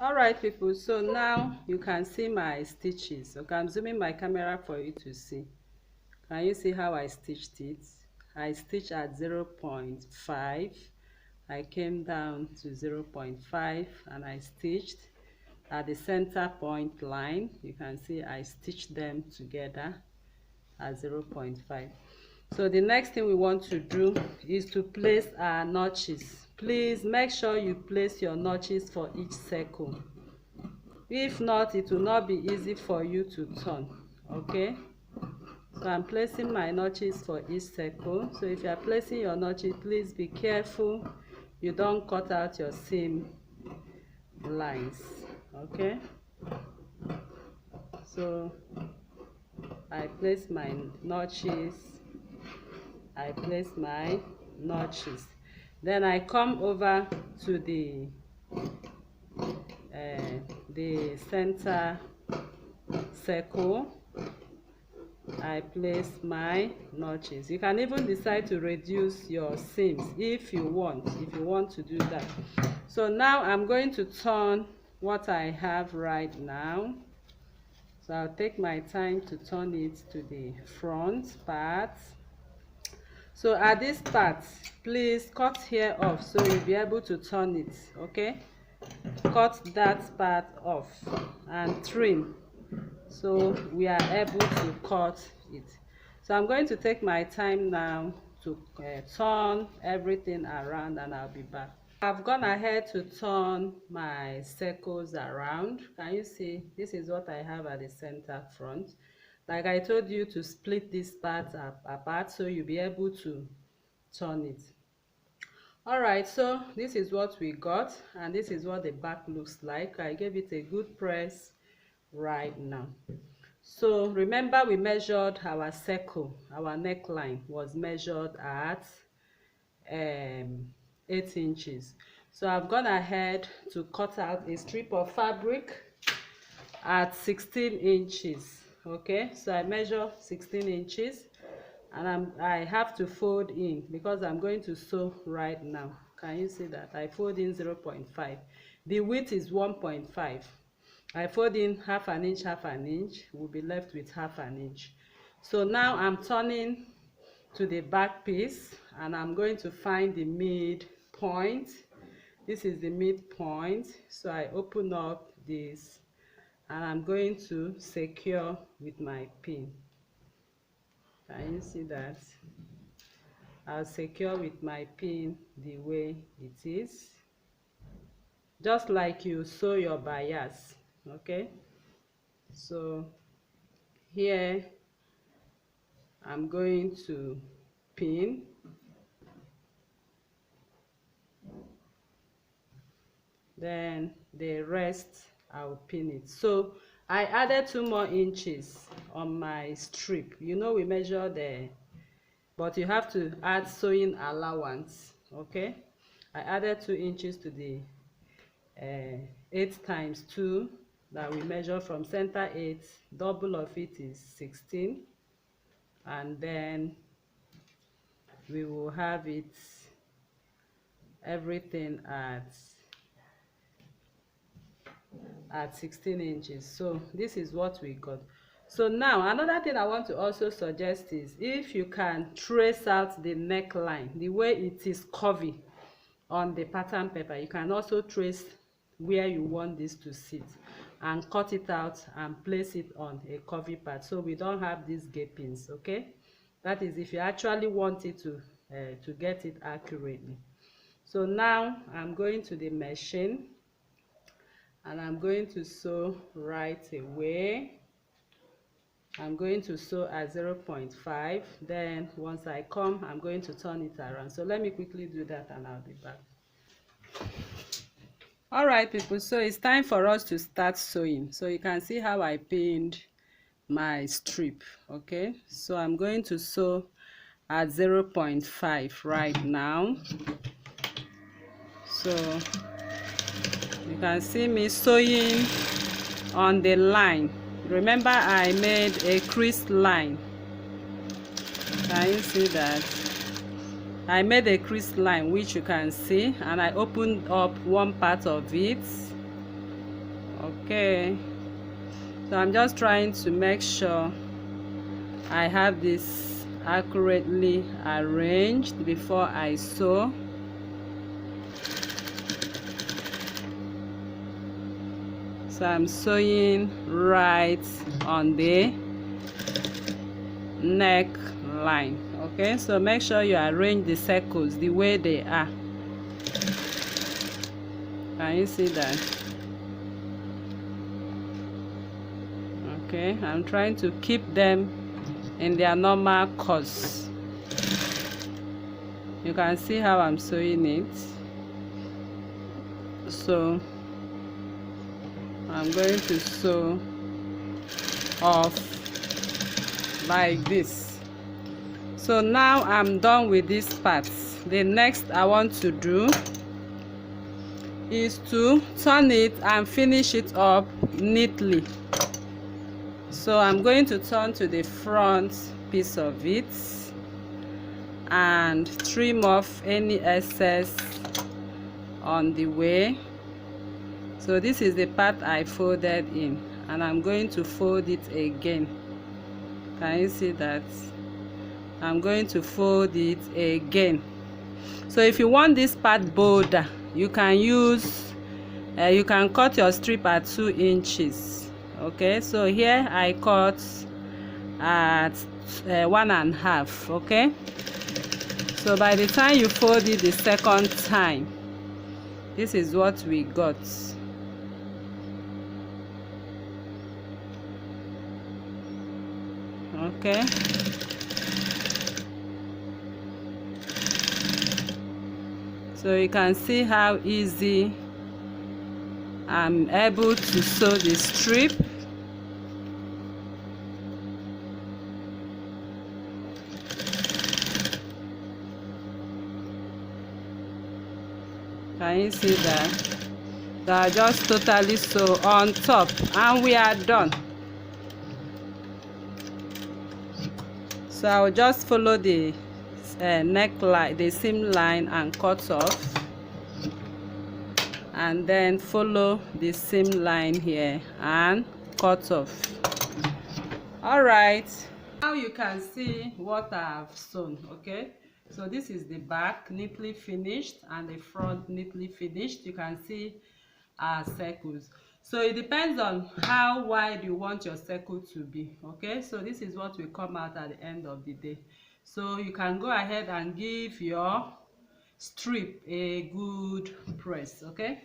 All right, people, so now you can see my stitches. Okay, I'm zooming my camera for you to see. Can you see how I stitched it? I stitched at 0.5. I came down to 0.5 and I stitched at the center point line. You can see I stitched them together at 0.5. So the next thing we want to do is to place our notches. Please make sure you place your notches for each circle. If not, it will not be easy for you to turn. Okay, so I'm placing my notches for each circle. So if you are placing your notches, please be careful you don't cut out your seam lines. Okay, so I place my notches, then I come over to the center circle. I place my notches. You can even decide to reduce your seams if you want to do that. So now I'm going to turn what I have right now. So I'll take my time to turn it to the front part. So at this part, please cut here off so you'll be able to turn it. Okay, cut that part off and trim so we are able to cut it. So I'm going to take my time now to turn everything around, and I'll be back. I've gone ahead to turn my circles around. Can you see? This is what I have at the center front. Like I told you to split this part apart so you'll be able to turn it. All right, so this is what we got, and this is what the back looks like. I gave it a good press right now. So remember, we measured our circle. Our neckline was measured at 8 inches. So I've gone ahead to cut out a strip of fabric at 16 inches. Okay, so I measure 16 inches, and I have to fold in because I'm going to sew right now. Can you see that? I fold in 0.5. The width is 1.5. I fold in half an inch, we'll be left with half an inch. So now I'm turning to the back piece, and I'm going to find the midpoint. This is the midpoint. So I open up this, and I'm going to secure with my pin. Can you see that? I'll secure with my pin the way it is, just like you sew your bias. Okay, so here I'm going to pin, then the rest I'll pin it. So I added 2 more inches on my strip. You know we measure there, but you have to add sewing allowance. Okay, I added 2 inches to the 8 times 2 that we measure from center 8. Double of it is 16, and then we will have it everything at 16 inches. So this is what we got. So now another thing I want to also suggest is, if you can trace out the neckline the way it is curvy on the pattern paper, you can also trace where you want this to sit and cut it out and place it on a curvy part so we don't have these gapings. Okay, that is if you actually want it to get it accurately. So now I'm going to the machine, and I'm going to sew right away. I'm going to sew at 0.5. Then once I come, I'm going to turn it around. So let me quickly do that, and I'll be back. All right, people, so it's time for us to start sewing. So you can see how I pinned my strip. Okay, so I'm going to sew at 0.5 right now. So you can see me sewing on the line. Remember, I made a crease line. Can you see that? I made a crease line, which you can see, and I opened up one part of it, Okay, so I'm just trying to make sure I have this accurately arranged before I sew. So I'm sewing right on the neckline. Okay, so make sure you arrange the circles the way they are. Can you see that? Okay, I'm trying to keep them in their normal course. You can see how I'm sewing it. So I'm going to sew off like this. So now I'm done with this part. The next I want to do is to turn it and finish it up neatly. So I'm going to turn to the front piece of it and trim off any excess on the way. So this is the part I folded in, and I'm going to fold it again. Can you see that? I'm going to fold it again. So if you want this part bolder, you can use you can cut your strip at 2 inches. Okay, so here I cut at 1.5. okay, so by the time you fold it the second time, this is what we got. Okay, so you can see how easy I'm able to sew the strip. Can you see that? So I just totally sew on top and we are done. So I will just follow the neckline, the seam line, and cut off, and then follow the seam line here and cut off. All right, now you can see what I've sewn. Okay, so this is the back neatly finished and the front neatly finished. You can see our circles. So it depends on how wide you want your circle to be. Okay, so this is what will come out at the end of the day. So you can go ahead and give your strip a good press. Okay,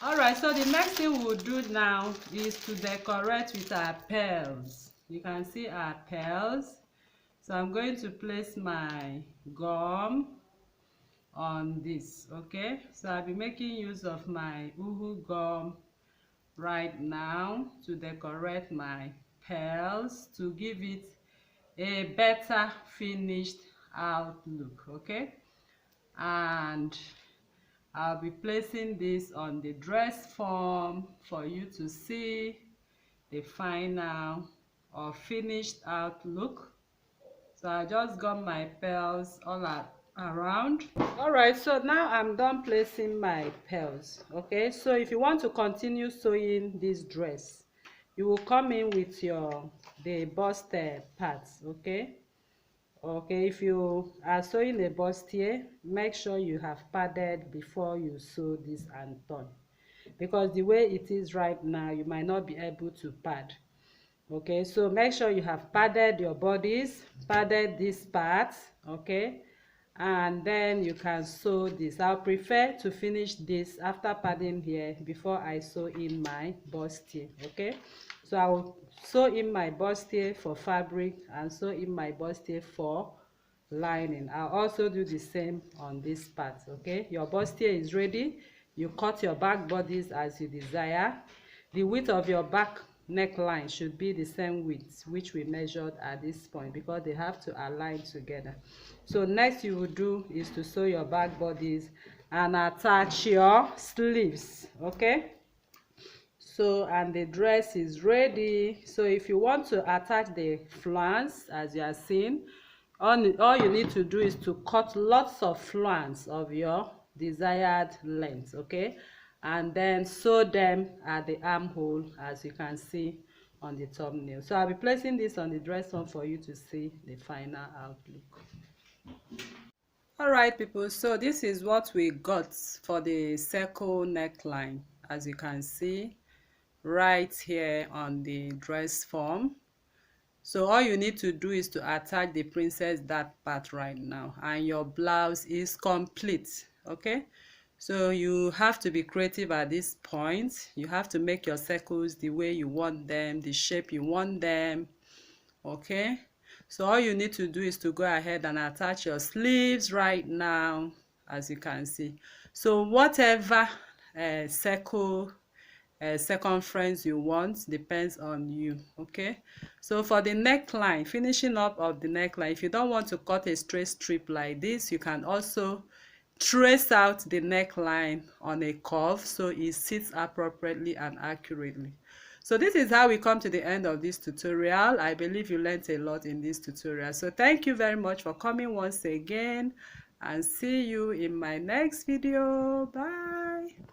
all right, so the next thing we'll do now is to decorate with our pearls. You can see our pearls. So I'm going to place my gum on this. Okay, so I'll be making use of my uhu gum right now to decorate my pearls to give it a better finished outlook. Okay, and I'll be placing this on the dress form for you to see the final or finished outlook. So I just got my pearls all around. All right, so now I'm done placing my pearls. Okay, so if you want to continue sewing this dress, you will come in with the bust parts. Okay, if you are sewing a bustier, make sure you have padded before you sew this and turn, because the way it is right now you might not be able to pad. Okay, so make sure you have padded your bodies, padded this part. Okay, and then you can sew this. I'll prefer to finish this after padding here before I sew in my bustier. Okay, so I will sew in my bustier for fabric and sew in my bustier for lining. I'll also do the same on this part. Okay, your bustier is ready. You cut your back bodies as you desire. The width of your back neckline should be the same width which we measured at this point, because they have to align together. So next you will do is to sew your back bodies and attach your sleeves. Okay, so and the dress is ready. So if you want to attach the flans, as you are seeing, all you need to do is to cut lots of flans of your desired length. Okay, and then sew them at the armhole, as you can see on the thumbnail. So I'll be placing this on the dress form for you to see the final outlook. All right, people, so this is what we got for the circle neckline, as you can see right here on the dress form. So all you need to do is to attach the princess dart part right now, and your blouse is complete. Okay, so you have to be creative at this point. You have to make your circles the way you want them, the shape you want them. Okay, so all you need to do is to go ahead and attach your sleeves right now, as you can see. So whatever circle circumference you want depends on you. Okay, so for the neckline, finishing up of the neckline, if you don't want to cut a straight strip like this, you can also trace out the neckline on a curve so it sits appropriately and accurately. So this is how we come to the end of this tutorial. I believe you learned a lot in this tutorial. So thank you very much for coming once again, and see you in my next video. Bye.